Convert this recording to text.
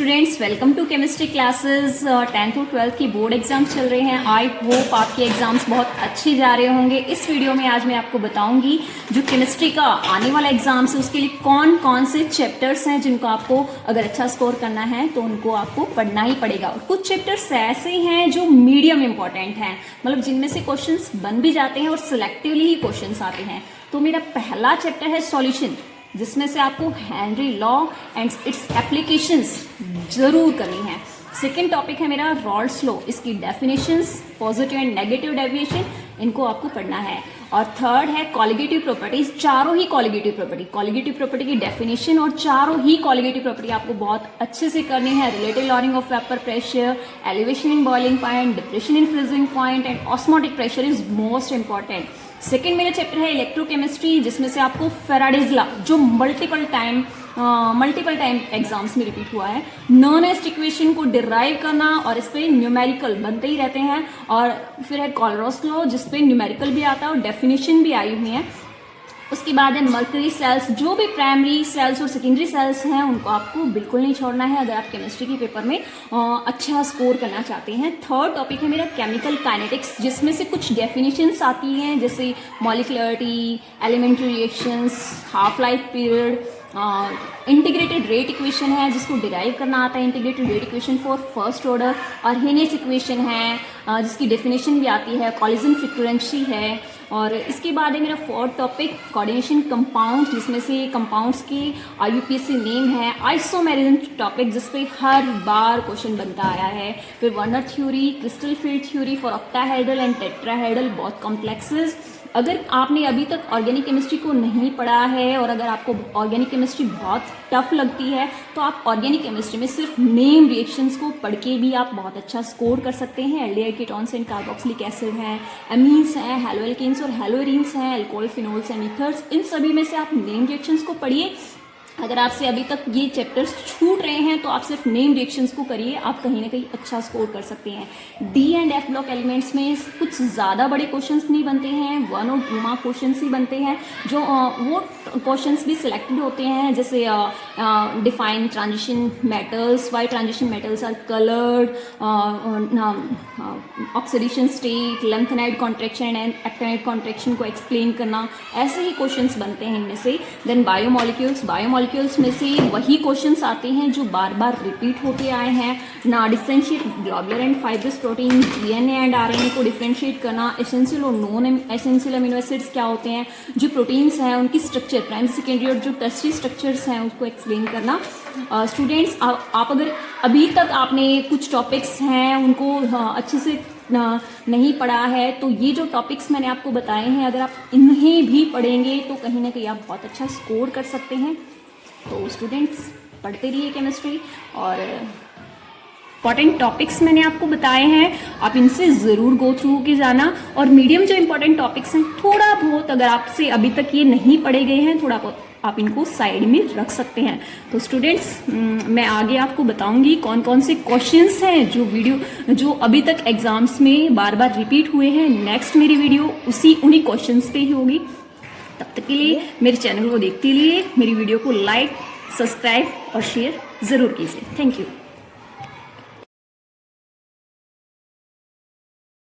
Students, welcome to chemistry classes. 10th और 12th की board exams चल रहे हैं। आई होप आपके एग्जाम्स बहुत अच्छे जा रहे होंगे। इस वीडियो में आज मैं आपको बताऊंगी जो केमिस्ट्री का आने वाला एग्जाम्स है उसके लिए कौन कौन से चैप्टर्स हैं जिनको आपको अगर अच्छा स्कोर करना है तो उनको आपको पढ़ना ही पड़ेगा। और कुछ चैप्टर्स ऐसे हैं जो मीडियम इंपॉर्टेंट हैं, मतलब जिनमें से क्वेश्चंस बन भी जाते हैं और सिलेक्टिवली ही क्वेश्चंस आते हैं। तो मेरा पहला चैप्टर है सॉल्यूशन, जिसमें से आपको Henry law and it's applications जरूर करनी है। सेकेंड टॉपिक है मेरा रॉल्ड्स लॉ, इसकी definitions, positive and negative deviation, इनको आपको पढ़ना है। और थर्ड है कॉलिगेटिव प्रॉपर्टीज, चारों ही कॉलिगेटिव प्रॉपर्टी की डेफिनेशन और चारों ही कॉलिगेटिव प्रॉपर्टी आपको बहुत अच्छे से करनी है। Relative lowering of vapour pressure, elevation in boiling point, depression in freezing point and osmotic pressure is most important. Second मेरा चैप्टर है इलेक्ट्रोकेमिस्ट्री, जिसमें से आपको फेराडेज लॉ, जो मल्टीपल टाइम एग्जाम्स में रिपीट हुआ है, नॉनेस्ट इक्वेशन को डिराइव करना और इस पे न्यूमेरिकल बनते ही रहते हैं। और फिर है कॉलरॉस लॉ, जिसपे न्यूमेरिकल भी आता है और डेफिनेशन भी आई हुई है। उसके बाद है मर्करी सेल्स, जो भी प्राइमरी सेल्स और सेकेंडरी सेल्स हैं उनको आपको बिल्कुल नहीं छोड़ना है अगर आप केमिस्ट्री के पेपर में अच्छा स्कोर करना चाहते हैं। थर्ड टॉपिक है मेरा केमिकल काइनेटिक्स, जिसमें से कुछ डेफिनेशंस आती हैं जैसे molecularity, elementary reactions, half life period, integrated rate equation है जिसको डिराइव करना आता है, integrated rate equation for first order, और हेनेस इक्वेशन है जिसकी डेफिनेशन भी आती है, कॉलिजन फ्रीक्वेंसी है। और इसके बाद है मेरा फोर्थ टॉपिक कोऑर्डिनेशन कंपाउंड, जिसमें से कंपाउंड्स की IUPAC नेम है। आइसोमेरिज्म टॉपिक, जिसपे हर बार क्वेश्चन बनता आया है। फिर Werner theory, crystal field theory for octahedral and tetrahedral, बहुत कॉम्प्लेक्सेस। अगर आपने अभी तक ऑर्गेनिक केमिस्ट्री को नहीं पढ़ा है और अगर आपको ऑर्गेनिक केमिस्ट्री बहुत टफ लगती है तो आप ऑर्गेनिक केमिस्ट्री में सिर्फ नेम रिएक्शंस को पढ़ के भी आप बहुत अच्छा स्कोर कर सकते हैं। Aldehyde ketones and carboxylic acid हैं, एमीन्स हैं, हैलोएल्केन्स और हैलोएरीन्स हैं, अल्कोहल फिनोल्स एंड ईथर्स, इन सभी में से आप नेम रिएक्शंस को पढ़िए। अगर आपसे अभी तक ये चैप्टर्स छूट रहे हैं तो आप सिर्फ नेम रिएक्शंस को करिए, आप कहीं ना कहीं अच्छा स्कोर कर सकते हैं। D and F block elements में कुछ ज़्यादा बड़े क्वेश्चंस नहीं बनते हैं, 1 और 2 मार्क क्वेश्चंस ही बनते हैं। जो वो क्वेश्चंस भी सिलेक्टेड होते हैं, जैसे define transition metals, why transition metals are coloured, oxidation state, lanthanide contraction and actinide contraction को एक्सप्लेन करना, ऐसे ही क्वेश्चंस बनते हैं इनमें से। देन बायोमोलिक्यूल्स में से वही क्वेश्चंस आते हैं जो बार बार रिपीट होते आए हैं ना। Differentiate globular and fibrous protein, DNA and RNA को डिफरेंशिएट करना, एसेंशियल और नॉन एसेंशियल अमीनो एसिड्स क्या होते हैं, जो प्रोटीन्स हैं उनकी स्ट्रक्चर, प्राइमरी सेकेंडरी और जो टर्शियरी स्ट्रक्चर्स हैं उसको एक्सप्लेन करना। स्टूडेंट्स, आप अगर अभी तक आपने कुछ टॉपिक्स हैं उनको अच्छे से नहीं पढ़ा है तो ये जो टॉपिक्स मैंने आपको बताए हैं अगर आप इन्हें भी पढ़ेंगे तो कहीं ना कहीं आप बहुत अच्छा स्कोर कर सकते हैं। तो स्टूडेंट्स, पढ़ते रहिए केमिस्ट्री, और इंपॉर्टेंट टॉपिक्स मैंने आपको बताए हैं, आप इनसे ज़रूर गो थ्रू के जाना। और मीडियम जो इंपॉर्टेंट टॉपिक्स हैं थोड़ा बहुत अगर आपसे अभी तक ये नहीं पढ़े गए हैं, थोड़ा बहुत आप इनको साइड में रख सकते हैं। तो स्टूडेंट्स, मैं आगे आपको बताऊंगी कौन कौन से क्वेश्चंस हैं जो अभी तक एग्जाम्स में बार बार रिपीट हुए हैं। नेक्स्ट मेरी वीडियो उन्हीं क्वेश्चंस पे ही होगी। तब तक के लिए मेरे चैनल को देखते रहिए, मेरी वीडियो को लाइक, सब्सक्राइब और शेयर ज़रूर कीजिए। Thank you.